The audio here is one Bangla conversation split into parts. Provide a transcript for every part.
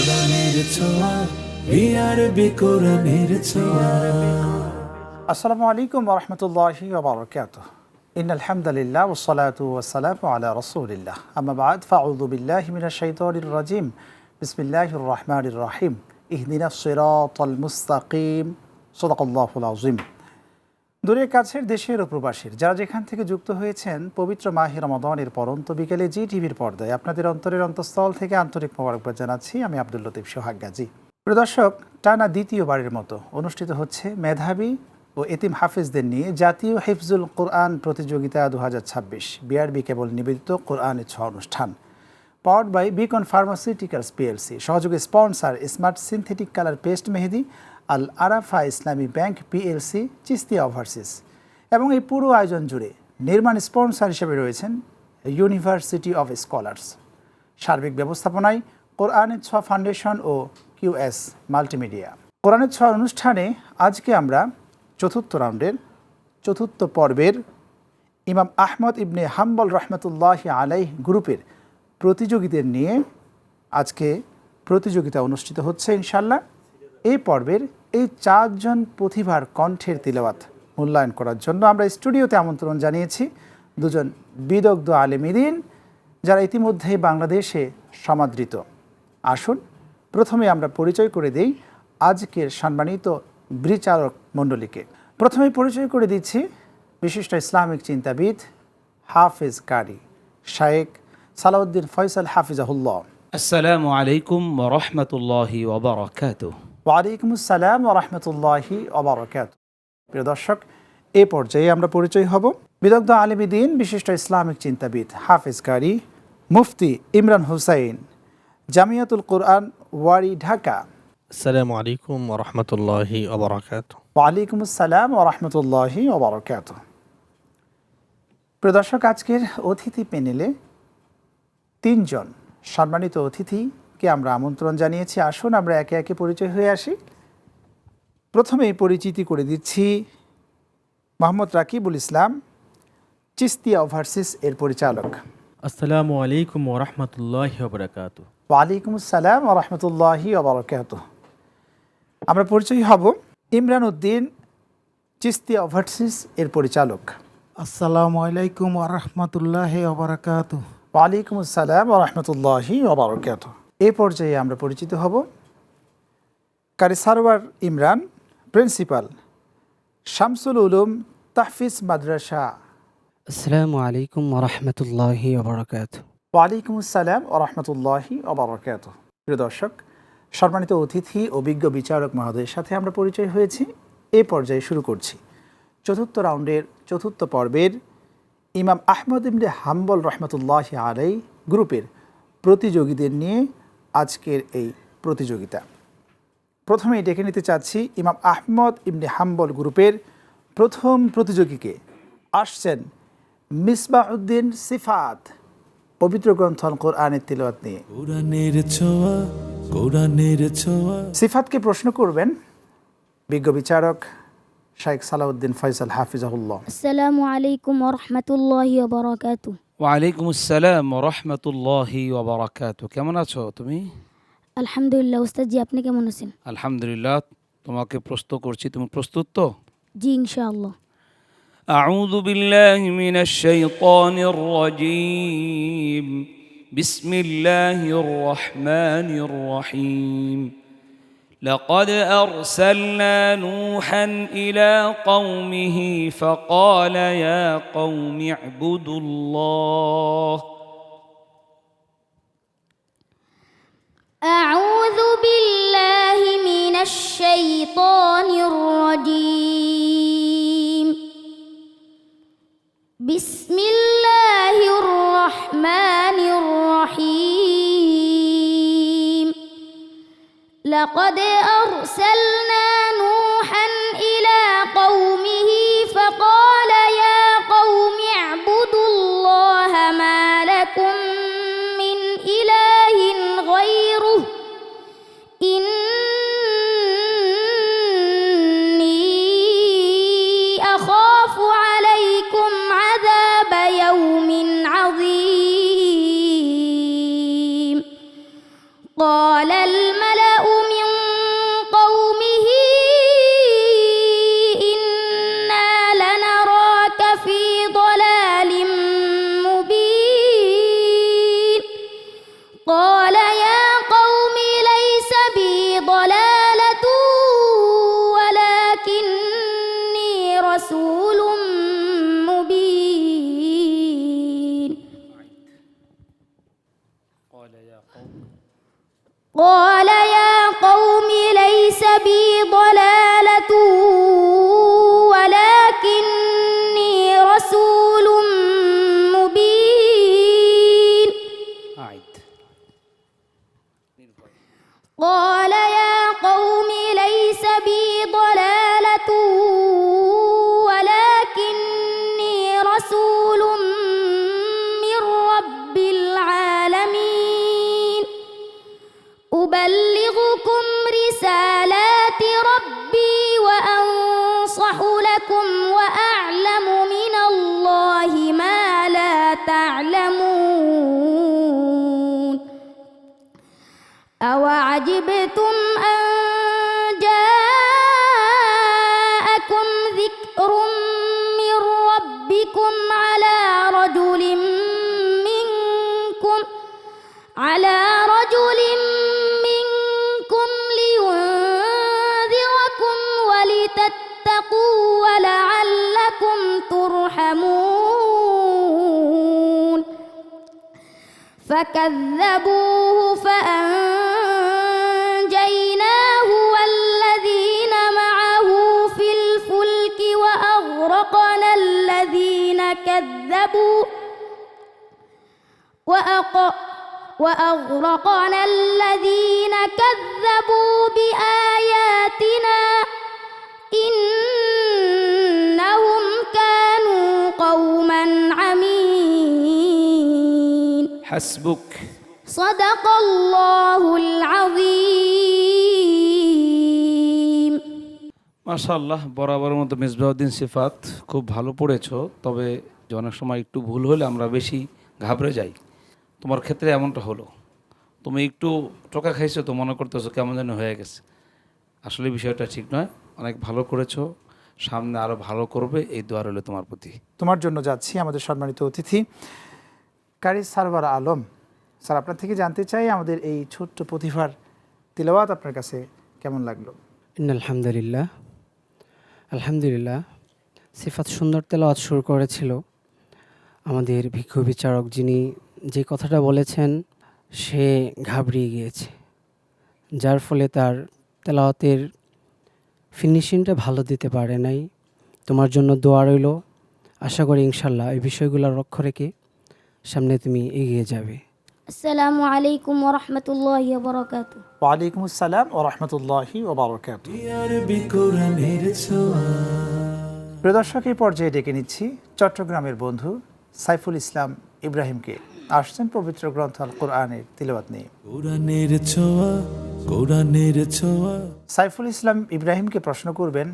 কোরআনের ছোঁয়া বিআরবি কোরআনের ছোঁয়া। আসসালামু আলাইকুম ওয়া রাহমাতুল্লাহি ওয়া বারাকাতুহু। ইন্নাল হামদালিল্লাহ ওয়াস সালাতু ওয়াস সালামু আলা রাসূলিল্লাহ। আম্মা বা'দ ফাআউযু বিল্লাহি মিনাশ শাইতানির রাজীম। বিসমিল্লাহির রাহমানির রাহিম। ইহদিনাস সিরাতাল মুস্তাকিম। সাদাকাল্লাহুল আযীম। দূরের কাছের দেশের ও প্রবাসীর যারা যেখান থেকে যুক্ত হয়েছেন পবিত্র মাহে রমাদানের পরন্ত বিকেলে জি টিভির পর্দায় আপনাদের অন্তরের অন্তঃস্থল থেকে আন্তরিক মোবারকবাদ জানাচ্ছি। আমি আব্দুল লতিফ সোহাগ গাজী। প্রিয় দর্শক, টানা দ্বিতীয়বারের মতো অনুষ্ঠিত হচ্ছে মেধাবী ও এতিম হাফিজদের নিয়ে জাতীয় হিফজুল কোরআন প্রতিযোগিতা 2026 বিআরবি কেবল নিবেদিত কোরআনের ছোঁয়া অনুষ্ঠান। Powered by Beacon pharmaceuticals PLC, সহযোগী sponsor smart synthetic colour paste মেহেদি, আল আরাফা ইসলামী ব্যাংক পিএলসি, চিস্তিয়া ওভারসিস। এবং এই পুরো আয়োজন জুড়ে নির্মাণ স্পন্সর হিসেবে রয়েছেন ইউনিভার্সিটি অফ স্কলার্স। সার্বিক ব্যবস্থাপনায় কোরআনের ছোঁয়া ফাউন্ডেশন ও কিউএস মাল্টিমিডিয়া। কোরআনের ছোঁয়া অনুষ্ঠানে আজকে আমরা চতুর্থ রাউন্ডের চতুর্থ পর্বের ইমাম আহমদ ইবনে হাম্বল রহমতুল্লাহি আলাইহ গ্রুপের প্রতিযোগীদের নিয়ে আজকে প্রতিযোগিতা অনুষ্ঠিত হচ্ছে ইনশাল্লাহ। এই পর্বের এই চারজন প্রতিভার কণ্ঠের তিলাওয়াত মূল্যায়ন করার জন্য আমরা স্টুডিওতে আমন্ত্রণ জানিয়েছি দুজন বিদগ্ধ আলেমীদ্বীন যারা ইতিমধ্যেই বাংলাদেশে সমাদৃত। আসুন প্রথমে আমরা পরিচয় করে দেই আজকের সম্মানিত বিচারক মণ্ডলীকে। প্রথমেই পরিচয় করে দিচ্ছি বিশিষ্ট ইসলামিক চিন্তাবিদ হাফেজ কারি শায়েখ সালাউদ্দিন ফয়সাল হাফিজাহুল্লাহ। আসসালামু আলাইকুম ওয়া রাহমাতুল্লাহি ওয়া বারাকাতুহু। ওয়ালাইকুম আসসালাম ওয়া রাহমাতুল্লাহি ওয়া বারাকাতুহু। প্রিয় দর্শক, এ পর্যায়ে আমরা পরিচয় হব বিদগ্ধ আলেমীদ্বীন বিশিষ্ট ইসলামিক চিন্তাবিদ হাফেজ কারি মুফতি ইমরান হুসাইন, জামিয়াতুল কোরআন ওয়ারি, ঢাকা। আসসালামু আলাইকুম ওয়া রাহমাতুল্লাহি ওয়া বারাকাতুহু। ওয়ালাইকুম আসসালাম ওয়া রাহমাতুল্লাহি ওয়া বারাকাতুহু। প্রিয় দর্শক, আজকের অতিথি প্যানেলে তিনজন সম্মানিত অতিথিকে আমরা আমন্ত্রণ জানিয়েছি। আসুন আমরা একে একে পরিচয় হয়ে আসি। প্রথমেই পরিচিতি করে দিচ্ছি মোহাম্মদ রাকিবুল ইসলাম, চিস্তিয়া ওভারসিস এর পরিচালক। আসসালামু আলাইকুম ওয়া রাহমাতুল্লাহি ওয়া বারাকাতুহু। ওয়ালাইকুম আসসালাম ওয়া রাহমাতুল্লাহি ওয়া বারাকাতুহু। আমরা পরিচয় হব ইমরান উদ্দিন, চিস্তিয়া ওভারসিস এর পরিচালক। আসসালামু আলাইকুম ওয়া রাহমাতুল্লাহি ওয়া বারাকাতুহু। ওয়ালাইকুম আসসালাম ওয়া রাহমাতুল্লাহি ওয়া বারাকাতুহু। এই পর্যায়ে আমরা পরিচিত হব কারি সারওয়ার ইমরান, প্রিন্সিপাল, শামসুল উলুম তাহফিজ মাদ্রাসা। আসসালামু আলাইকুম ওয়া রাহমাতুল্লাহি ওয়া বারাকাতুহু। ওয়ালাইকুম আসসালাম ওয়া রাহমাতুল্লাহি ওয়া বারাকাতুহু। প্রিয় দর্শক, সম্মানিত অতিথি অভিজ্ঞ বিচারক মহোদয়ের সাথে আমরা পরিচয় হয়েছি। এই পর্যায়ে শুরু করছি চতুর্থ রাউন্ডের চতুর্থ পর্বের ইমাম আহমদ ইবনে হাম্বল রহমতুল্লাহি আলাইহ গ্রুপের প্রতিযোগীদের নিয়ে আজকের এই প্রতিযোগিতা। প্রথমেই ডেকে নিতে চাচ্ছি ইমাম আহমদ ইবনে হাম্বল গ্রুপের প্রথম প্রতিযোগীকে। আসছেন মিসবাহউদ্দিন সিফাত, পবিত্র গ্রন্থ আল কোরআনের তিলাওয়াত নিয়ে। কোরআনের ছোঁয়া কোরআনের ছোঁয়া। সিফাতকে প্রশ্ন করবেন বিজ্ঞ বিচারক শাইখ সালাউদ্দিন ফয়সাল হাফিজাহুল্লাহ। আসসালামু আলাইকুম ওয়া রাহমাতুল্লাহি ওয়া বারাকাতুহু। ওয়া আলাইকুম আসসালাম ওয়া রাহমাতুল্লাহি ওয়া বারাকাতুহু। কেমন আছো তুমি? আলহামদুলিল্লাহ উস্তাদ জি, আপনি কেমন আছেন? আলহামদুলিল্লাহ। তোমাকে প্রশ্ন করছি, তুমি প্রস্তুত তো? জি ইনশাআল্লাহ। আউযু বিল্লাহি মিনাশ শাইতানির রাজীম। বিসমিল্লাহির রাহমানির রাহিম। لقد أرسلنا نوحا إلى قومه فقال يا قوم اعبدوا الله. أعوذ بالله من الشيطان الرجيم. بسم الله الرحمن الرحيم. لقد أرسلنا نوحا إلى قومه فقال يا قوم اعبدوا الله ما لكم من إله غيره إني أخاف عليكم عذاب يوم عظيم. قال الملك قال يا قوم ليس بي ضلالة ولكني رسول مبين أعد. قال يا قوم ليس بي ضلالة ولكني رسول من رب العالمين أبلغكم رسالات ربي وأنصح لكم وأعلم من الله ما لا تعلمون أوعجبتم أن جاءكم ذكر من ربكم على رجل منكم لينذركم ولتتقوا ولعلكم ترحمون فكذبوه فأنجيناه والذين معه في الفلك وأغرقنا الذين كذبوا بآياتنا إنهم كانوا قوما عمين حسبك. صدق الله العظيم মাশাআল্লাহ, বরাবরের মতো মিসবাউদ্দিন সিফাত খুব ভালো পড়েছো, তবে যে অনেক সময় একটু ভুল হলে আমরা বেশি ঘাবড়ে যাই। তোমার ক্ষেত্রে এমনটা হলো, তুমি একটু টোকা খাইছো তো মনে করতেছো কেমন যেন হয়ে গেছে। আসলে বিষয়টা ঠিক নয়, অনেক ভালো করেছো, সামনে আরও ভালো করবে, এই দোয়া রইল তোমার প্রতি। তোমার জন্য যাচ্ছি আমাদের সম্মানিত অতিথি কারি সারওয়ার আলম স্যার, আপনার থেকে জানতে চাই আমাদের এই ছোট্ট প্রতিভার তিলাওয়াত আপনার কাছে কেমন লাগলো? আলহামদুলিল্লাহ, আলহামদুলিল্লাহ। সিফাত সুন্দর তেলাওয়াত শুরু করেছিল। আমাদের ভিক্ষু বিচারক যিনি যে কথাটা বলেছেন সে ঘাবড়িয়ে গিয়েছে, যার ফলে তার তেলাওয়াতের ফিনিশিংটা ভালো দিতে পারে নাই। তোমার জন্য দোয়া রইল, আশা করি ইনশাল্লাহ এই বিষয়গুলো লক্ষ্য রেখে সামনে তুমি এগিয়ে যাবে। আসসালামু আলাইকুম ওয়া রাহমাতুল্লাহি ওয়া বারাকাতুহু। ওয়ালাইকুম আসসালাম ওয়া রাহমাতুল্লাহি ওয়া বারাকাতুহু। আরবি কোরআনের ছোঁয়া। প্রিয় দর্শক, এই পর্যায়ে ডেকে নিচ্ছি চট্টগ্রামের বন্ধু সাইফুল ইসলাম ইব্রাহিমকে। আসছেন পবিত্র গ্রন্থ আল কোরআনের তিলাওয়াত নিয়ে। কোরআনের ছোঁয়া, কোরআনের ছোঁয়া। সাইফুল ইসলাম ইব্রাহিমকে প্রশ্ন করবেন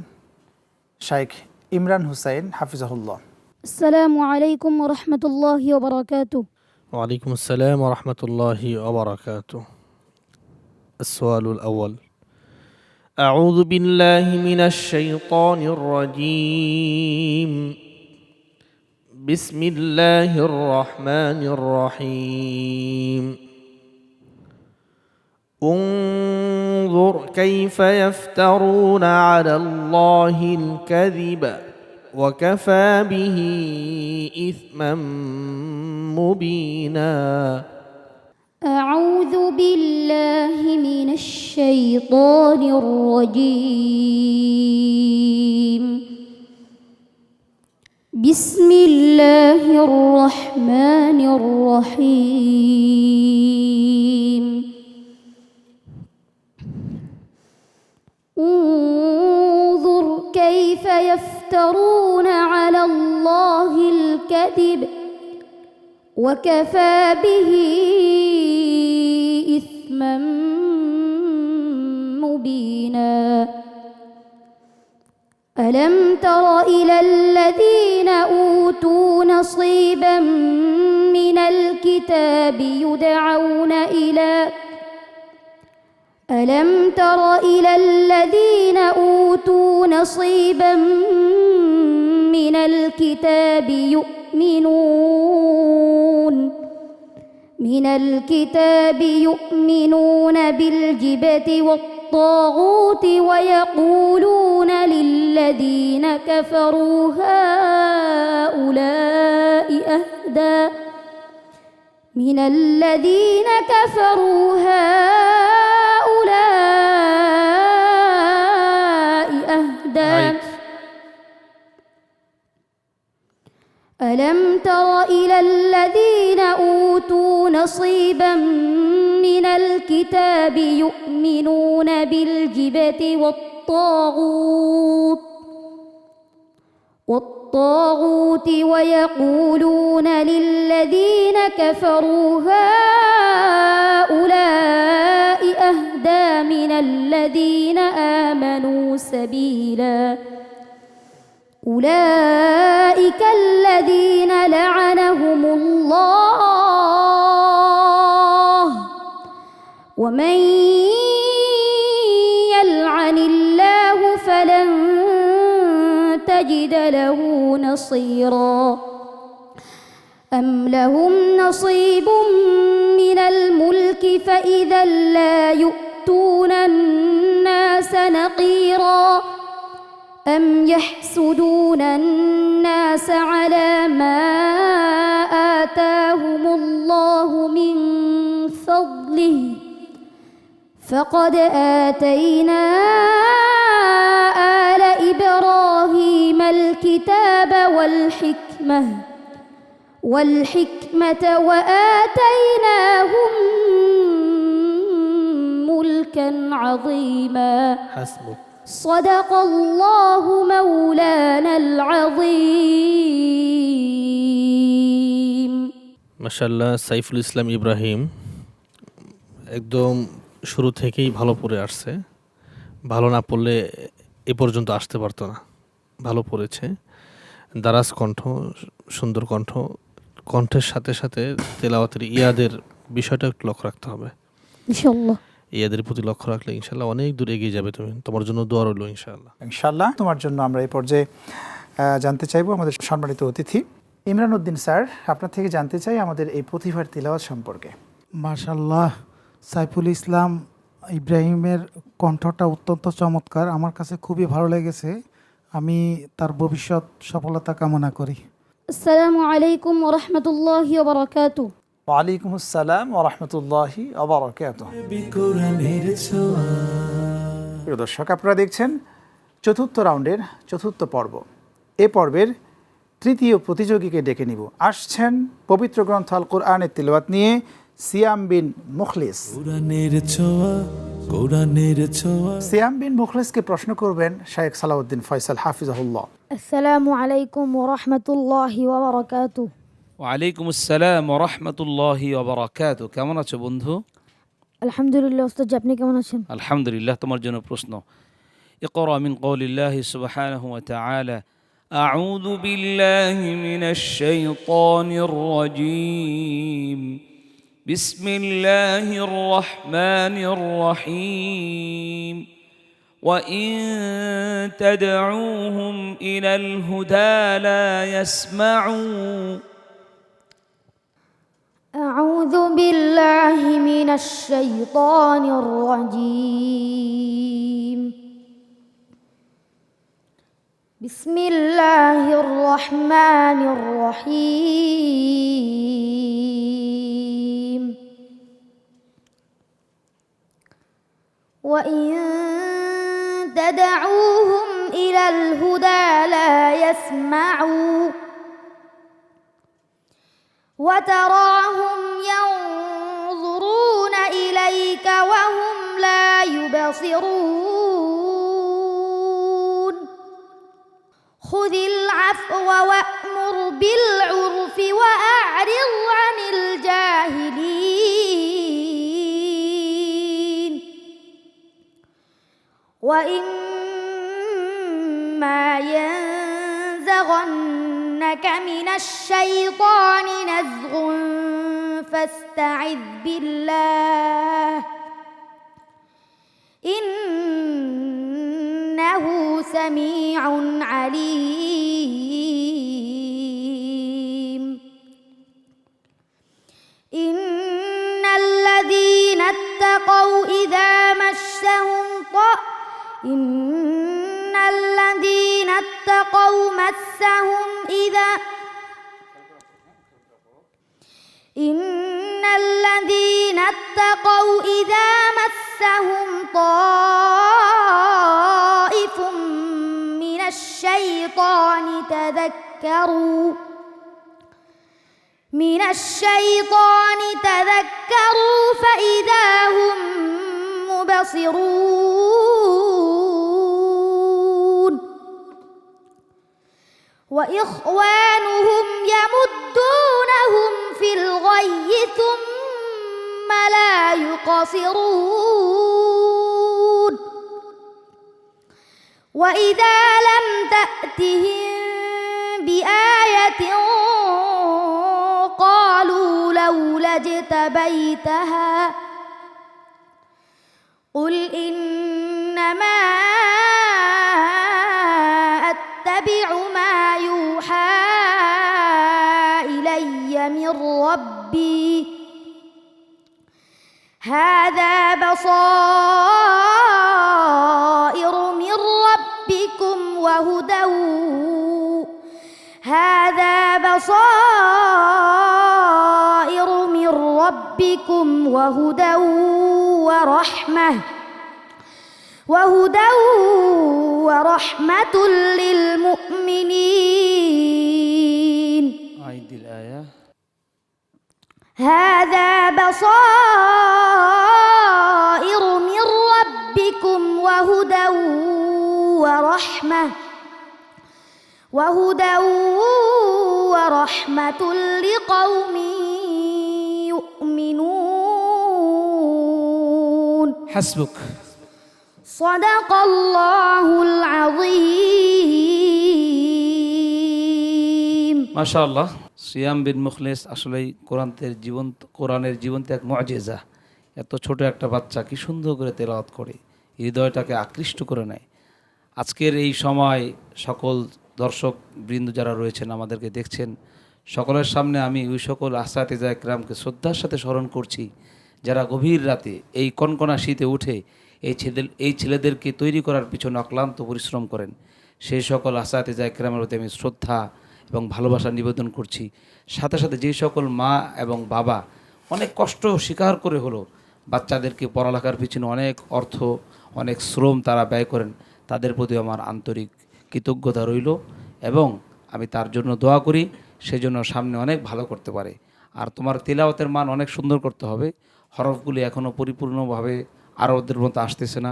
শাইখ ইমরান হুসাইন হাফিজাহুল্লাহ। আসসালামু আলাইকুম ওয়া রাহমাতুল্লাহি ওয়া বারাকাতুহু। وعليكم السلام ورحمة الله وبركاته. السؤال الأول: أعوذ بالله من الشيطان الرجيم. بسم الله الرحمن الرحيم. انظر كيف يفترون على الله الكذب وكفى به إثما مبينا. أعوذ بالله من الشيطان الرجيم. بسم الله الرحمن الرحيم. انظر كيف يفترون على الله الكذب وكفى به إثما مبينا. ألم تر إلى الذين أوتوا نصيبا من الكتاب يدعون إلى ألم تر إلى الذين أوتوا نصيبا من الكتاب يؤمنون بالجبت والطاغوت ويقولون للذين كفروا هؤلاء أهدى من الذين كفروا هؤلاء الكتاب يؤمنون بالجبت والطاغوت ويقولون للذين كفروا هؤلاء أهدى من الذين آمنوا سبيلا أولئك الذين لعنهم الله ومن يلعن الله فلن تجد له نصيرا أم لهم نصيب من الملك فإذا لا يؤتون الناس نقيرا أم يحسدون الناس على ما آتاهم الله من فضله فقد آتينا آل إبراهيم الكتاب والحكمة وآتيناهم ملكا عظيما হাসবুক। صدق الله مولانا العظيم মাশাআল্লাহ, সাইফুল ইসলাম ইব্রাহিম একদম শুরু থেকেই ভালো পড়ে আসছে। ভালো না পড়লে এ পর্যন্ত আসতে পারতো না। ভালো পড়েছে, দারাজ কণ্ঠ, সুন্দর কণ্ঠ। কণ্ঠের সাথে সাথে তেলাওয়াতের ইয়াদের বিষয়টা একটু লক্ষ্য রাখতে হবে। ইনশাআল্লাহ ইয়াদের প্রতি লক্ষ্য রাখলে ইনশাআল্লাহ অনেক দূর এগিয়ে যাবে তুমি। তোমার জন্য দোয়া রইল ইনশাআল্লাহ। ইনশাআল্লাহ। তোমার জন্য আমরা এই পর্যায়ে জানতে চাইবো আমাদের সম্মানিত অতিথি ইমরান উদ্দিন স্যার, আপনার থেকে জানতে চাই আমাদের এই প্রতিভার তিলাওয়াত সম্পর্কে। মাশাআল্লাহ, সাইফুল ইসলাম ইব্রাহিমের কণ্ঠটা অত্যন্ত চমৎকার, আমার কাছে খুবই ভালো লেগেছে। আমি তার ভবিষ্যৎ সফলতা কামনা করি। আসসালামু আলাইকুম ওয়া রাহমাতুল্লাহি ওয়া বারাকাতুহু। ওয়ালাইকুম আসসালাম ওয়া রাহমাতুল্লাহি ওয়া বারাকাতুহু। নবী কোরআনের ছোঁয়া। প্রিয় দর্শক, আপনারা দেখছেন চতুর্থ রাউন্ডের চতুর্থ পর্ব। এ পর্বের তৃতীয় প্রতিযোগীকে ডেকে নিব। আসছেন পবিত্র গ্রন্থ আল কোরআনের তিলাওয়াত নিয়ে সিয়াম বিন মুখলিস। কোরআনের ছোঁয়া, কোরআনের ছোঁয়া। সিয়াম বিন মুখলিসকে প্রশ্ন করবেন শাইখ সালাউদ্দিন ফয়সাল হাফিজাহুল্লাহ। আসসালামু আলাইকুম ওয়া রাহমাতুল্লাহি ওয়া বারাকাতুহু। ওয়ালাইকুম আসসালাম ওয়া রাহমাতুল্লাহি ওয়া বারাকাতুহু। কেমন আছো বন্ধু? আলহামদুলিল্লাহ ওস্তাদ, আপনি কেমন আছেন? আলহামদুলিল্লাহ। তোমার জন্য প্রশ্ন, ইকরা মিন কওলিল্লাহি সুবহানাহু ওয়া তাআলা আউযু বিল্লাহি মিনাশ শাইতানির রাজীম বিসমিল্লাহির রহমানির রহিম وإن تدعوهم إلى الهدى لا يسمعوا أعوذ بالله من الشيطان الرجيم بسم الله الرحمن الرحيم وإن تدعوهم إلى الهدى لا يسمعوا وتراهم ينظرون إليك وهم لا يبصرون خذ العفو وأمر بالعرف وأعرض عن الجاهلين وإما ينزغنك من الشيطان نزغ فاستعذ بالله إنه سميع عليم إن الذين اتقوا إذا مسهم إن الذين اتقوا مسهم إذا إن الذين اتقوا إذا مسهم طائف من الشيطان تذكروا فإذا هم ينتصرون وإخوانهم يمدونهم في الغي ثم لا يقصرون وإذا لم تأتهم بآية قالوا لولا اجتبيتها قل إنما أتبع ما يوحى إلي من ربي هذا بصائر من ربكم وهدى هذا بصائر من ربكم وهدى ورحمة للمؤمنين أعيد الآية. هذا بصائر من ربكم وهدى ورحمة لقوم يؤمنون حسبك. صدق الله العظيم মাশাআল্লাহ, সিয়াম বিন মুখলিস আসলেই কোরআনের জীবন্ত এক মুআজিজা। এত ছোট একটা বাচ্চা কি সুন্দর করে তেলাওয়াত করে, হৃদয়টাকে আকৃষ্ট করে নেয়। আজকের এই সময় সকল দর্শক বৃন্দ যারা রয়েছেন, আমাদেরকে দেখছেন, সকলের সামনে আমি ওই সকল আসাতিজা ইকরামকে শ্রদ্ধার সাথে স্মরণ করছি যারা গভীর রাতে এই কনকনা শীতে উঠে এই ছেলেদেরকে তৈরি করার পিছনে অক্লান্ত পরিশ্রম করেন। সেই সকল আসাতিজা ইকরামের প্রতি আমি শ্রদ্ধা এবং ভালোবাসা নিবেদন করছি। সাথে সাথে যে সকল মা এবং বাবা অনেক কষ্ট স্বীকার করে হলো বাচ্চাদেরকে পড়ালেখার পিছনে অনেক অর্থ, অনেক শ্রম তারা ব্যয় করেন, তাদের প্রতি আমার আন্তরিক কৃতজ্ঞতা রইল এবং আমি তার জন্য দোয়া করি সেজন্য সামনে অনেক ভালো করতে পারে। আর তোমার তিলাওয়াতের মান অনেক সুন্দর করতে হবে। হরফগুলি এখনও পরিপূর্ণভাবে আরবদের মতো আসতেছে না।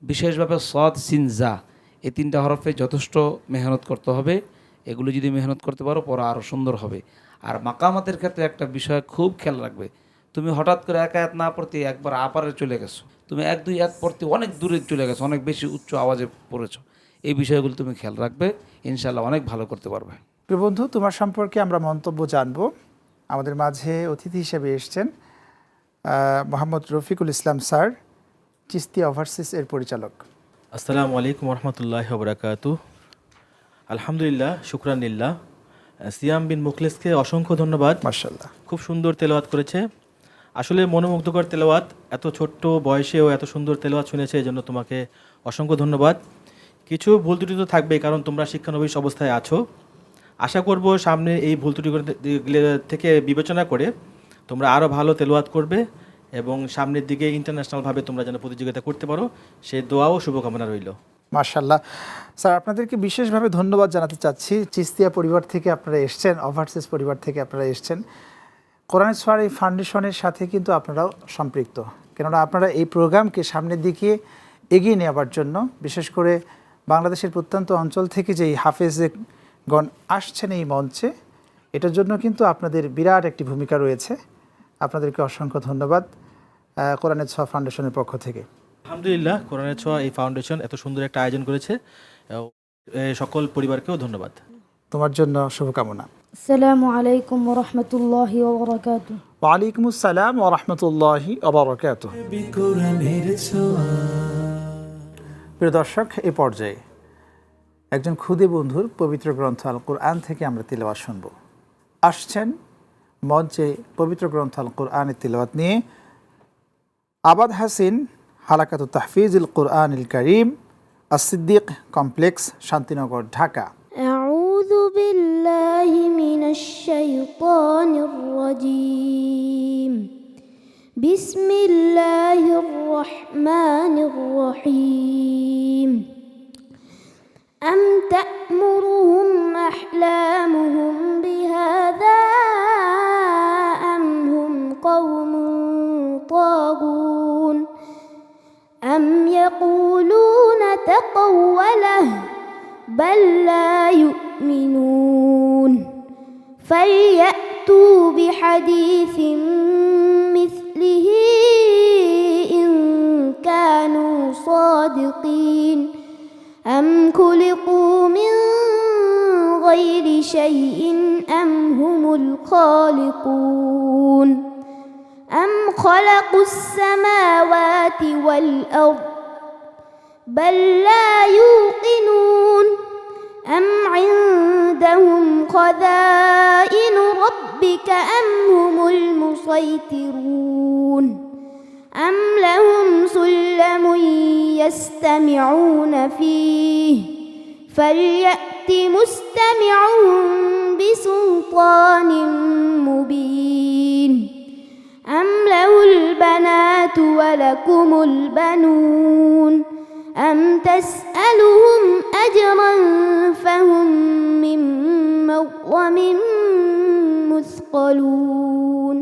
বিশেষভাবে সদ, সিন, জা এই তিনটা হরফে যথেষ্ট মেহনত করতে হবে। এগুলো যদি মেহনত করতে পারো পড়া আরও সুন্দর হবে। আর মাকামাতের ক্ষেত্রে একটা বিষয় খুব খেয়াল রাখবে, তুমি হঠাৎ করে এক আয়াত না পড়তে একবার আপারে চলে গেছো, তুমি এক দুই আয়াত পড়তে অনেক দূরে চলে গেছো, অনেক বেশি উচ্চ আওয়াজে পড়েছো। এই বিষয়গুলো তুমি খেয়াল রাখবে, ইনশাআল্লাহ অনেক ভালো করতে পারবে। প্রিয় বন্ধু, তোমার সম্পর্কে আমরা মন্তব্য জানবো। আমাদের মাঝে অতিথি হিসেবে এসছেন মোহাম্মদ রফিকুল ইসলাম স্যার, চিস্তি ওভারসিজ এর পরিচালক। আসসালামু আলাইকুম রহমতুল্লাহ বরাকাতু। আলহামদুলিল্লাহ, শুকরানিল্লাহ। সিয়াম বিন মুখলিসকে অসংখ্য ধন্যবাদ। মাশাআল্লাহ, খুব সুন্দর তেলাওয়াত করেছে। আসলে মনোমুগ্ধকর তেলাওয়াত, এত ছোট্ট বয়সেও এত সুন্দর তেলাওয়াত শুনেছে, এই জন্য তোমাকে অসংখ্য ধন্যবাদ। কিছু ভুল ত্রুটি তো থাকবেই, কারণ তোমরা শিক্ষানবিশ অবস্থায় আছো। আশা করব সামনে এই ভুল ত্রুটি থেকে বিবেচনা করে তোমরা আরও ভালো তেলাওয়াত করবে এবং সামনের দিকে ইন্টারন্যাশনালভাবে তোমরা যেন প্রতিযোগিতা করতে পারো, সেই দোয়া ও শুভকামনা রইল। মাশাআল্লাহ। স্যার, আপনাদেরকে বিশেষভাবে ধন্যবাদ জানাতে চাচ্ছি। চিস্তিয়া পরিবার থেকে আপনারা এসছেন, ওভারসিজ পরিবার থেকে আপনারা এসছেন। কোরআন ছোঁয়ার এই ফাউন্ডেশনের সাথে কিন্তু আপনারাও সম্পৃক্ত, কেননা আপনারা এই প্রোগ্রামকে সামনের দিকে এগিয়ে নেওয়ার জন্য, বিশেষ করে বাংলাদেশের প্রত্যন্ত অঞ্চল থেকে যেই হাফেজগণ আসছেন এই মঞ্চে, এটার জন্য কিন্তু আপনাদের বিরাট একটি ভূমিকা রয়েছে। আপনাদেরকে অসংখ্য ধন্যবাদ কোরআনের ছোঁয়া ফাউন্ডেশনের পক্ষ থেকে। আলহামদুলিল্লাহ, কোরআনের ছোঁয়া এই ফাউন্ডেশন এত সুন্দর একটা আয়োজন করেছে, সকল পরিবারকেও ধন্যবাদ। তোমার জন্য শুভকামনা। আসসালামু আলাইকুম ওয়া রাহমাতুল্লাহি ওয়া বারাকাতুহু। ওয়া আলাইকুমুস সালাম ওয়া রাহমাতুল্লাহি ওয়া বারাকাতুহু। কোরআনের ছোঁয়া। প্রিয় দর্শক, এ পর্যায়ে একজন খুদে বন্ধুর পবিত্র গ্রন্থ আল কোরআন থেকে আমরা তিলাওয়াত শুনব। আসছেন মঞ্চে পবিত্র গ্রন্থ আল কোরআনের তিলাওয়াত নিয়ে আবাদ হাসিন, হালাকাতুত তাহফিজুল কোরআনুল কারীম, as-সিদ্দিক কমপ্লেক্স, শান্তিনগর, ঢাকা। আউযু বিল্লাহি মিনাশ শাইতানির রাজীম। বিসমিল্লাহির রহমানির রহিম। أم تأمرهم أحلامهم بهذا أم هم قوم طاغون أم يقولون تقوله بل لا يؤمنون فليأتوا بحديث مثله إن كانوا صادقين أم خلقوا من غير شيء أم هم الخالقون أم خلقوا السماوات والأرض بل لا يوقنون أم عندهم خزائن ربك أم هم المسيطرون أم لهم سلم يستمعون فيه فليأت مستمعهم بسلطان مبين أم له البنات ولكم البنون أم تسألهم أجرا فهم من مغرم مثقلون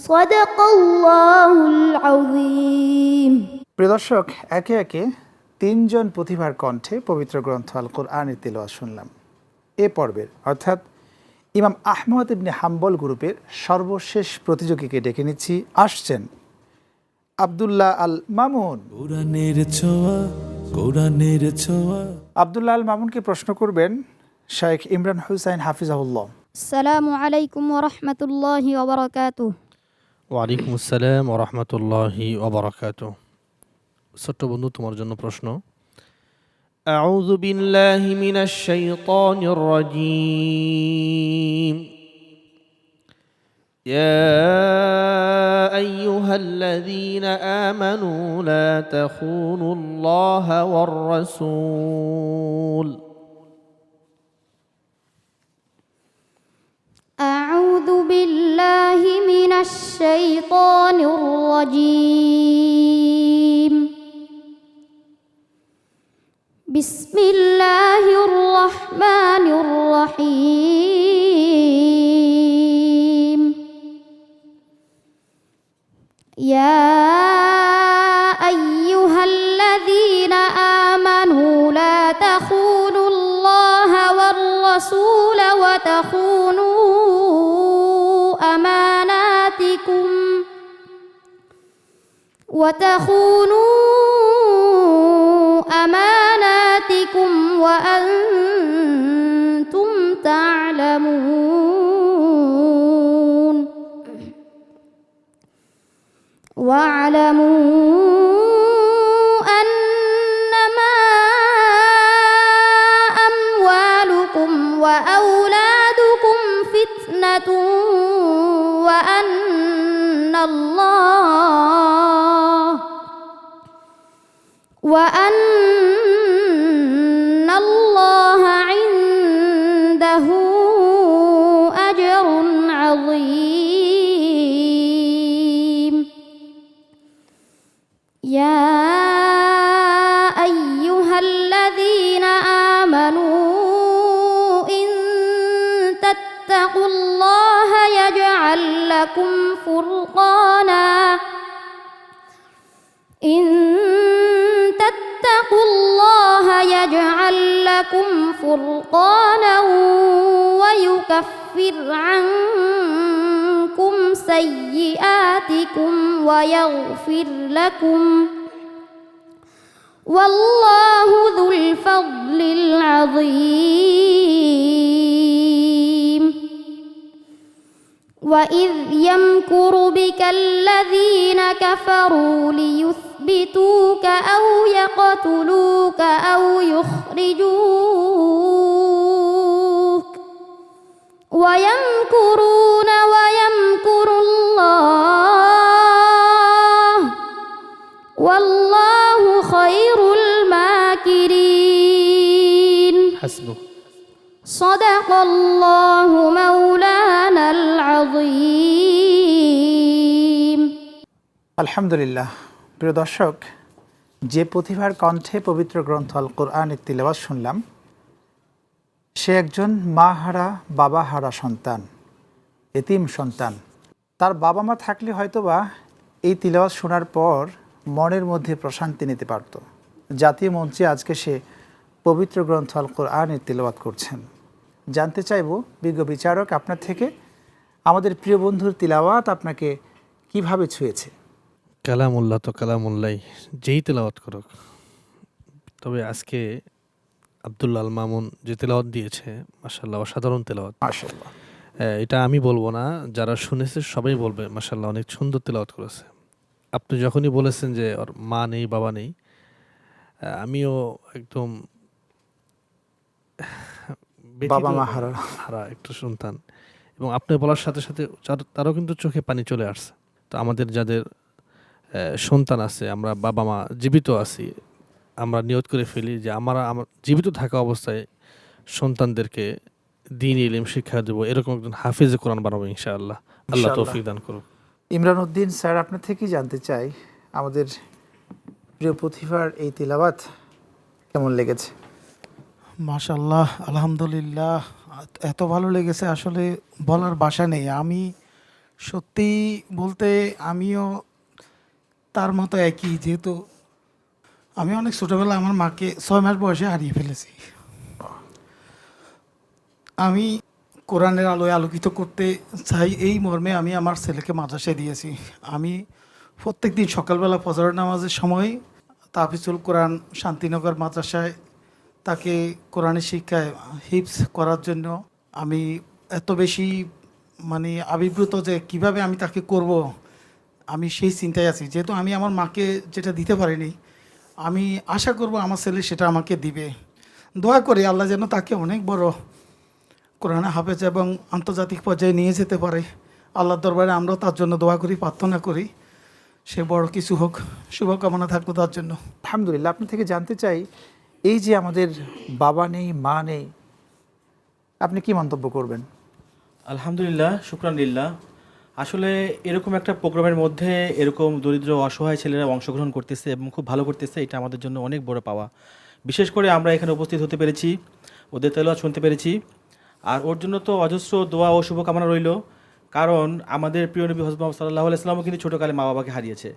صدق الله العظيم। প্রিয় দর্শক, একে একে তিনজন প্রতিভার কণ্ঠে পবিত্র গ্রন্থ আল কোরআনের তিলাওয়াত শুনলাম। এ পর্বের অর্থাৎ ইমাম আহমদ ইবনে হাম্বল গ্রুপের সর্বশেষ প্রতিযোগীকে ডেকে নিচ্ছি। আসছেন আব্দুল্লাহ আল মামুন। কোরআনের ছোঁয়া, কোরআনের ছোঁয়া। আব্দুল্লাহ আল মামুনকে প্রশ্ন করবেন শাইখ ইমরান হুসাইন হাফিজাহুল্লাহ। আসসালামু আলাইকুম ওয়া রাহমাতুল্লাহি ওয়া বারাকাতুহু। ওয়ালাইকুম আসসালাম ওয়া রাহমাতুল্লাহি ওয়া বারাকাতুহু। ছোট্ট বন্ধু, তোমার জন্য প্রশ্ন। আউযু বিল্লাহি মিনাশ শাইতানির রাজীম। ইয়া আইয়ুহাল্লাযীনা আমানু লা তাখুনুল্লাহা ওয়ার রাসূল। أعوذ بالله من الشيطان الرجيم. بسم الله الرحمن الرحيم. يا أيها الذين آمنوا لا تخونوا الله والرسول وتخونوا أماناتكم وأنتم تعلمون واعلموا أنما أموالكم وأولادكم فتنة وأن الله عنده أجر عظيم. يا أيها الذين آمنوا إن تتقوا الله يجعل لكم فرقانا اتقوا الله يجعل لكم فرقانا ويكفر عنكم سيئاتكم ويغفر لكم والله ذو الفضل العظيم. وإذ يمكر بك الذين كفروا ليثبتوك أو يقتلوك أو يخرجوك ويمكرون ويمكر الله والله خير الماكرين. حسبك. صدق الله مولانا العظيم. আলহামদুলিল্লাহ। প্রিয় দর্শক, যে প্রতিভার কণ্ঠে পবিত্র গ্রন্থ আল কোরআনের তিলাওয়াত শুনলাম, সে একজন মা হারা বাবা হারা সন্তান, এতিম সন্তান। তার বাবা মা থাকলে হয়তোবা এই তিলাওয়াত শোনার পর মনের মধ্যে প্রশান্তি নিতে পারত। জাতীয় মঞ্চে আজকে সে পবিত্র গ্রন্থ আল কোরআনের তিলাওয়াত করছেন। জানতে চাইব বিজ্ঞ বিচারক আপনার থেকে, আমাদের প্রিয় বন্ধুর তিলাওয়াত আপনাকে কিভাবে ছুঁয়েছে? কালামুল্লাহ তো কালামুল্লাই, যেই তেলাওয়াত করুক। তবে আজকে আব্দুল্লাহ আল মামুন যে তেলাওয়াত দিয়েছে, মাশাআল্লাহ অসাধারণ তেলাওয়াত। মাশাআল্লাহ। এটা আমি বলবো না, যারা শুনেছে সবাই বলবে মাশাআল্লাহ অনেক সুন্দর তেলাওয়াত করেছে। আপনি যখনই বলেছেন যে ওর মা নেই বাবা নেই, আমিও একদম ব্যথিত, বাবা মা হারা। হারা একটা সন্তান। এবং আপনি বলার সাথে সাথে তারও কিন্তু চোখে পানি চলে আসছে। তো আমাদের যাদের সন্তান আছে, আমরা বাবা মা জীবিত আছি, আমরা নিয়ত করে ফেলি যে আমার জীবিত থাকা অবস্থায় সন্তানদেরকে দ্বীন ইলম শিক্ষা দেবো, এরকম একজন হাফিজে কোরআন বানাবো ইনশাআল্লাহ। আল্লাহ ইনশাআল্লাহ। তৌফিক দান করুক। ইমরান উদ্দিন স্যার, আপনার থেকেই জানতে চাই, আমাদের প্রিয় প্রতিভার এই তিলাওয়াত কেমন লেগেছে? মাশাল্লাহ, আলহামদুলিল্লাহ, এত ভালো লেগেছে আসলে বলার ভাষা নেই। আমি সত্যি বলতে আমিও তার মতো একই, যেহেতু আমি অনেক ছোটোবেলা আমার মাকে 6 মাস বয়সে হারিয়ে ফেলেছি। আমি কোরআনের আলোয় আলোকিত করতে চাই, এই মর্মে আমি আমার ছেলেকে মাদ্রাসায় দিয়েছি। আমি প্রত্যেক দিন সকালবেলা ফজর নামাজের সময় তাফিজুল কোরআন শান্তিনগর মাদ্রাসায় তাকে কোরআনের শিক্ষায় হিফজ করার জন্য আমি এত বেশি আবির্ভূত যে কিভাবে আমি তাকে করব, আমি সেই চিন্তায় আছি। যেহেতু আমি আমার মাকে যেটা দিতে পারিনি, আমি আশা করব আমার ছেলে সেটা আমাকে দিবে। দোয়া করি আল্লাহ যেন তাকে অনেক বড় কোরআনে হাফেজ এবং আন্তর্জাতিক পর্যায়ে নিয়ে যেতে পারে। আল্লাহর দরবারে আমরাও তার জন্য দোয়া করি, প্রার্থনা করি, সে বড় কিছু হোক। শুভকামনা থাকলো তার জন্য। আলহামদুলিল্লাহ। আপনার থেকে জানতে চাই, এই যে আমাদের বাবা নেই মা নেই, আপনি কি মন্তব্য করবেন? আলহামদুলিল্লাহ, শুকরান লিল্লাহ। আসলে এরকম একটা প্রোগ্রামের মধ্যে এরকম দরিদ্র অসহায় ছেলেরা অংশগ্রহণ করতেছে এবং খুব ভালো করতেছে, এটা আমাদের জন্য অনেক বড় পাওয়া। বিশেষ করে আমরা এখানে উপস্থিত হতে পেরেছি, ওদের তেলাওয়াত শুনতে পেরেছি। আর ওর জন্য তো অজস্র দোয়া ও শুভকামনা রইল, কারণ আমাদের প্রিয় নবী হযরত মুহাম্মদ সাল্লাল্লাহু আলাইহি ওয়াসাল্লামও কিন্তু ছোটোকালে মা বাবাকে হারিয়েছে।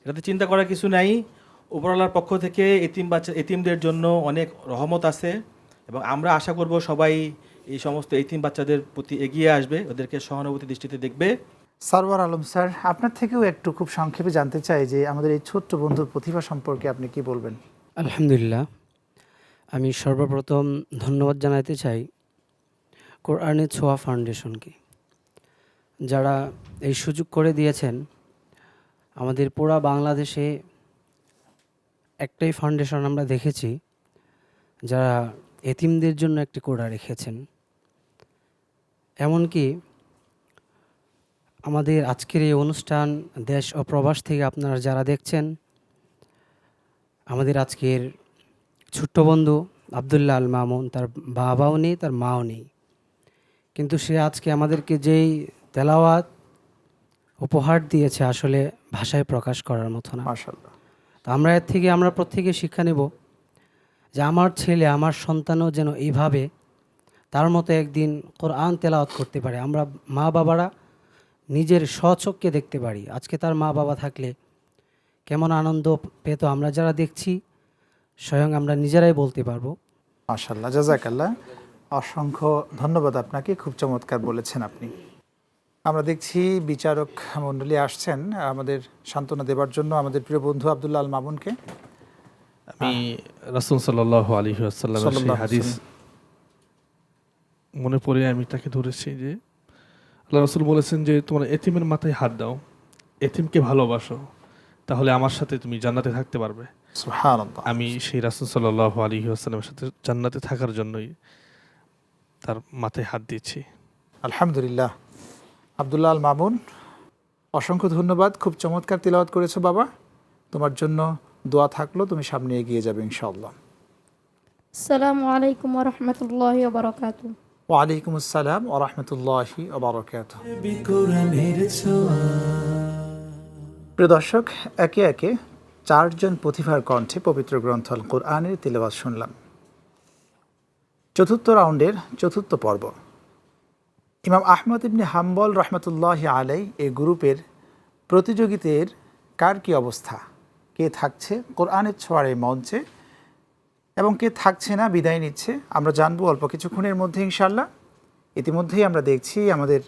এটাতে চিন্তা করার কিছু নাই। উপরওয়ালার পক্ষ থেকে এতিমদের জন্য অনেক রহমত আছে, এবং আমরা আশা করব সবাই এই সমস্ত এতিম বাচ্চাদের প্রতি এগিয়ে আসবে, ওদেরকে সহানুভূতি দৃষ্টিতে দেখবে। সারওয়ার আলম স্যার, আপনার থেকেও একটু খুব সংক্ষেপে জানতে চাই যে আমাদের এই ছোট্ট বন্ধুর প্রতিভা সম্পর্কে আপনি কি বলবেন? আলহামদুলিল্লাহ, আমি সর্বপ্রথম ধন্যবাদ জানাতে চাই কোরআনের ছোঁয়া ফাউন্ডেশনকে, যারা এই সুযোগ করে দিয়েছেন। আমাদের পুরা বাংলাদেশে একটাই ফাউন্ডেশন আমরা দেখেছি যারা এতিমদের জন্য একটি কোড়া রেখেছেন। এমনকি আমাদের আজকের এই অনুষ্ঠান দেশ ও প্রবাস থেকে আপনারা যারা দেখছেন, আমাদের আজকের ছোট্ট বন্ধু আব্দুল্লাহ আল মামুন, তার বাবাও নেই, তার মাও নেই, কিন্তু সে আজকে আমাদেরকে যেই তেলাওয়াত উপহার দিয়েছে আসলে ভাষায় প্রকাশ করার মতো না। মাশাআল্লাহ। তো আমরা এর থেকে আমরা প্রত্যেকে শিক্ষা নেব যে আমার ছেলে, আমার সন্তানও যেন এইভাবে তার মতো একদিন কোরআন তেলাওয়াত করতে পারে। আমরা মা বাবারা নিজের স্বচক্ষে দেখতে পারি, আজকে তার মা বাবা থাকলে কেমন আনন্দ পেত আমরা যারা দেখছি, স্বয়ং আমরা নিজেরাই বলতে পারবো। মাশাআল্লাহ, জাযাকাল্লাহ। অসংখ্য ধন্যবাদ আপনাকে, খুব চমৎকার বলেছেন আপনি। আমরা দেখছি বিচারক মণ্ডলী আসছেন আমাদের সান্ত্বনা দেবার জন্য আমাদের প্রিয় বন্ধু আব্দুল্লাহ আল মামুনকে। আমি রাসূল সাল্লাল্লাহু আলাইহি ওয়াসাল্লামের সেই হাদিস মনে পড়ে আমি তাকে ধরেছি যে আল্লাহ রাসূল বলেছেন যে তোমার এতিমের মাথায় হাত দাও, এতিমকে ভালোবাসো, তাহলে আমার সাথে তুমি জান্নাতে থাকতে পারবে। সুবহানাল্লাহ। আমি সেই রাসূল সাল্লাল্লাহু আলাইহি ওয়াসাল্লামের সাথে জান্নাতে থাকার জন্যই তার মাথায় হাত দিয়েছি। আলহামদুলিল্লাহ। আব্দুল্লাহ আল মামুন, অসংখ্য ধন্যবাদ, খুব চমৎকার তিলাওয়াত করেছো বাবা। তোমার জন্য দোয়া থাকলো, তুমি সামনে এগিয়ে যাবে ইনশাআল্লাহ। আসসালামু আলাইকুম ওয়া রাহমাতুল্লাহি ওয়া বারাকাতুহু। ওয়ালাইকুম আসসালাম ওয়া রাহমাতুল্লাহি ওয়া বারাকাতুহু। কোরআনের ছোঁয়া। প্রিয় দর্শক, একে একে 4 জন প্রতিভার কণ্ঠে পবিত্র গ্রন্থ আল কোরআনের তিলাওয়াত শুনলাম। চতুর্থ রাউন্ডের চতুর্থ পর্ব। ইমাম আহমদ ইবনে হাম্বল রহমতুল্লাহি আলাই এই গ্রুপের প্রতিযোগীদের কার কি অবস্থা, কে থাকছে কোরআনের ছোঁয়ার এই মঞ্চে এবং কে থাকছে না বিদায় নিচ্ছে আমরা জানবো অল্প কিছুক্ষণের মধ্যে ইনশাআল্লাহ। ইতিমধ্যেই আমরা দেখছি আমাদের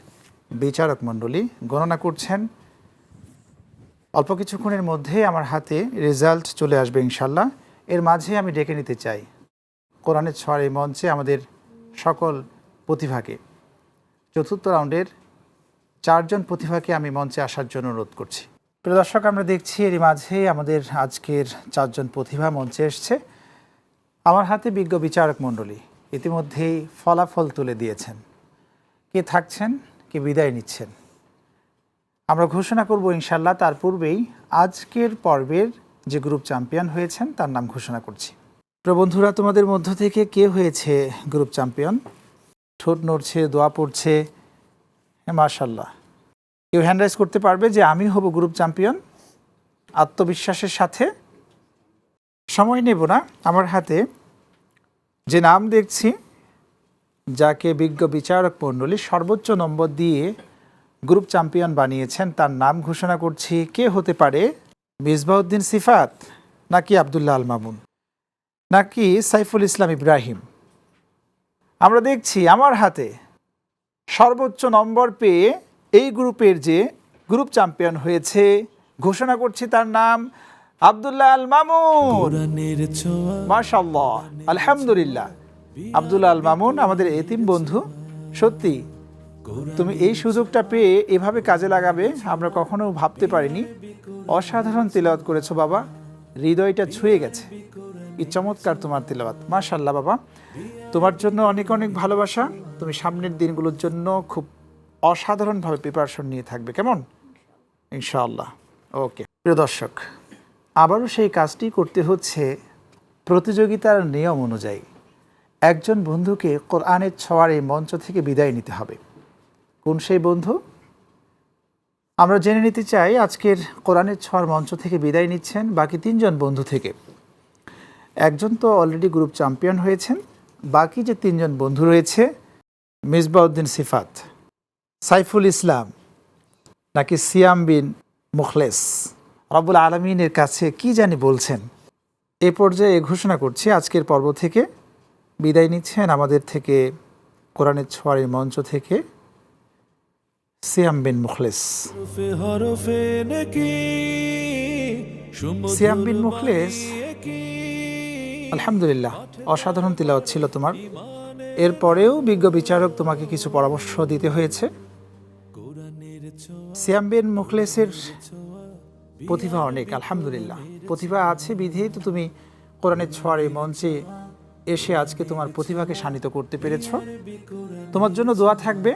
বিচারক মণ্ডলী গণনা করছেন। অল্প কিছুক্ষণের মধ্যে আমার হাতে রেজাল্ট চলে আসবে ইনশাআল্লাহ। এর মাঝে আমি ডেকে নিতে চাই কোরআনের ছোঁয়ার এই মঞ্চে আমাদের সকল প্রতিভাকে, চতুর্থ রাউন্ডের 4 জন প্রতিভাকে আমি মঞ্চে আসার জন্য অনুরোধ করছি। প্রিয় দর্শক, আমরা দেখছি এরই মাঝে আমাদের আজকের 4 জন প্রতিভা মঞ্চে এসছে। আমার হাতে বিজ্ঞ বিচারক মণ্ডলী ইতিমধ্যেই ফলাফল তুলে দিয়েছেন। কে থাকছেন, কে বিদায় নিচ্ছেন আমরা ঘোষণা করব ইনশাআল্লাহ। তার পূর্বেই আজকের পর্বের যে গ্রুপ চ্যাম্পিয়ন হয়েছেন তার নাম ঘোষণা করছি। প্রিয় বন্ধুরা, তোমাদের মধ্য থেকে কে হয়েছে গ্রুপ চ্যাম্পিয়ন? ঠোঁট নড়ছে, দোয়া পড়ছে, মাশাআল্লাহ। কেউ হ্যান্ড রাইজ করতে পারবে যে আমি হব গ্রুপ চ্যাম্পিয়ন? আত্মবিশ্বাসের সাথে। সময় নেব না, আমার হাতে যে নাম দেখছি, যাকে বিজ্ঞ বিচারক মণ্ডলী সর্বোচ্চ নম্বর দিয়ে গ্রুপ চ্যাম্পিয়ন বানিয়েছেন, তার নাম ঘোষণা করছি। কে হতে পারে? মিসবাউদ্দিন সিফাত, নাকি আব্দুল্লাহ আল মামুন, নাকি সাইফুল ইসলাম ইব্রাহিম? আমরা দেখছি আমার হাতে সর্বোচ্চ নম্বর পেয়ে এই গ্রুপের যে গ্রুপ চ্যাম্পিয়ন হয়েছে, ঘোষণা করছি তার নাম আব্দুল্লাহ আল মামুন। কোরআনের ছোঁয়া মাশাআল্লাহ, আলহামদুলিল্লাহ। আব্দুল্লাহ আল মামুন আমাদের এতিম বন্ধু, সত্যি তুমি এই সুযোগটা পেয়ে এভাবে কাজে লাগাবে আমরা কখনো ভাবতে পারিনি। অসাধারণ তিলাওয়াত করেছো বাবা, হৃদয়টা ছুঁয়ে গেছে। কি চমৎকার তোমার তিলাওয়াত, মাশাআল্লাহ বাবা। তোমার জন্য অনেক অনেক ভালোবাসা। তুমি সামনের দিনগুলোর জন্য খুব অসাধারণভাবে প্রিপারেশন নিয়ে থাকবে, কেমন? ইনশাআল্লাহ। ওকে প্রিয় দর্শক, আবারও সেই কাজটি করতে হচ্ছে প্রতিযোগিতার নিয়ম অনুযায়ী। একজন বন্ধুকে কোরআনের ছোঁয়ার এই মঞ্চ থেকে বিদায় নিতে হবে। কোন সেই বন্ধু? আমরা জেনে নিতে চাই আজকের কোরআনের ছোঁয়ার মঞ্চ থেকে বিদায় নিচ্ছেন বাকি 3 জন বন্ধু থেকে। একজন তো অলরেডি গ্রুপ চ্যাম্পিয়ন হয়েছেন, বাকি যে 3 জন বন্ধু রয়েছে, মিসবাউদ্দিন সিফাত, সাইফুল ইসলাম, নাকি সিয়াম বিন মুখলেস? রব্বুল আলামিনের কাছে কি জানি বলছেন। এ পর্যায়ে ঘোষণা করছি আজকের পর্ব থেকে বিদায় নিচ্ছেন আমাদের থেকে কোরআনের ছোঁয়ার এই মঞ্চ থেকে সিয়াম বিন মুখলেস। হরফে হরফে নাকি সিয়াম বিন মুখলেস, আলহামদুলিল্লাহ, অসাধারণ তিলাওয়াত ছিল তোমার। এরপরেও বিজ্ঞ বিচারক তোমাকে কিছু পরামর্শ দিতে হয়েছে। সিয়াম বিন মুখলেসের প্রতিভা অনেক, আলহামদুলিল্লাহ। প্রতিভা আছে বিধেই তো তুমি কোরআনের ছোঁয়ার এই মঞ্চে এসে আজকে তোমার প্রতিভাকে শানিত করতে পেরেছ। তোমার জন্য দোয়া থাকবে।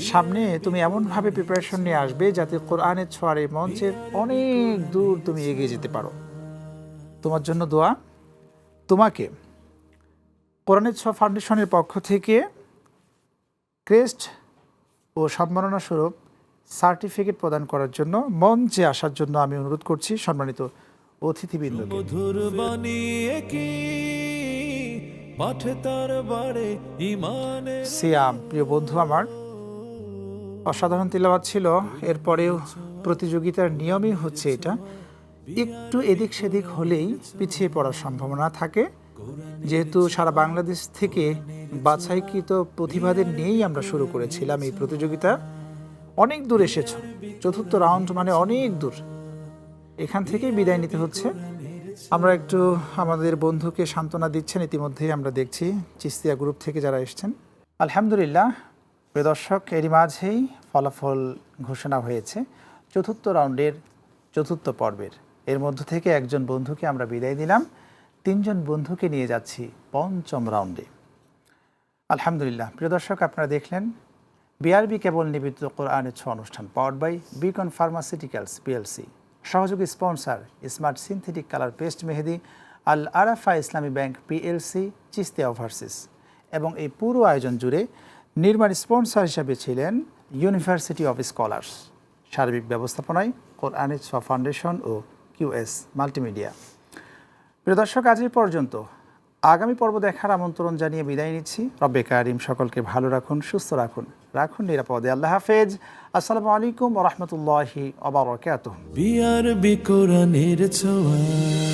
সামনে তুমি এমনভাবে প্রিপারেশন নিয়ে আসবে যাতে কোরআনের ছোঁয়ার এই মঞ্চের অনেক দূর তুমি এগিয়ে যেতে পারো। তোমার জন্য দোয়া। তোমাকে কোরআনের ছোঁয়া ফাউন্ডেশনের পক্ষ থেকে ক্রেস্ট ও সম্মাননা স্বরূপ সার্টিফিকেট প্রদান করার জন্য মঞ্চে আসার জন্য আমি অনুরোধ করছি সম্মানিত অতিথিবৃন্দকে। মধুর বানিয়ে কি পাঠে তার বাড়ে ইমানে। সিয়াম, প্রিয় বন্ধু আমার, অসাধারণ তিলাওয়াত ছিল। এরপরেও প্রতিযোগিতার নিয়মই হচ্ছে এটা, একটু এদিক সেদিক হলেই পিছিয়ে পড়ার সম্ভাবনা থাকে। যেহেতু সারা বাংলাদেশ থেকে বাছাইকৃত প্রতিভাদের নিয়েই আমরা শুরু করেছিলাম এই প্রতিযোগিতা, অনেক দূর এসেছ। চতুর্থ রাউন্ড মানে অনেক দূর, এখান থেকেই বিদায় নিতে হচ্ছে। আমরা একটু আমাদের বন্ধুকে সান্ত্বনা দিচ্ছেন, ইতিমধ্যেই আমরা দেখছি চিস্তিয়া গ্রুপ থেকে যারা এসছেন। আলহামদুলিল্লাহ। প্রিয় দর্শক, এরই মাঝেই ফলাফল ঘোষণা হয়েছে চতুর্থ রাউন্ডের চতুর্থ পর্বের। এর মধ্য থেকে একজন বন্ধুকে আমরা বিদায় দিলাম, 3 জন বন্ধুকে নিয়ে যাচ্ছি পঞ্চম রাউন্ডে। আলহামদুলিল্লাহ। প্রিয় দর্শক, আপনারা দেখলেন বিআরবি কেবল নিবেদিত কোরআনের ছোঁয়া অনুষ্ঠান powered by Beacon pharmaceuticals PLC. সহযোগী sponsor smart synthetic colour paste মেহেদি, আল আরাফা ইসলামী ব্যাংক পিএলসি, চিস্তিয়া ওভারসিস। এবং এই পুরো আয়োজন জুড়ে নির্মাণ স্পন্সর হিসাবে ছিলেন ইউনিভার্সিটি অফ স্কলার্স। সার্বিক ব্যবস্থাপনায় কোরআনের ছোঁয়া ফাউন্ডেশন ও কিউএস মাল্টিমিডিয়া। প্রিয় দর্শক, আজ এই পর্যন্ত। আগামী পর্ব দেখার আমন্ত্রণ জানিয়ে বিদায় নিচ্ছি। রব্বে কারিম সকলকে ভালো রাখুন, সুস্থ রাখুন। রাখুন নিরাপদে। আল্লাহ হাফেজ। আসসালামু আলাইকুম ওয়া রাহমাতুল্লাহি ওয়া বারাকাতুহু। বিআরবি কোরআনের ছোঁয়া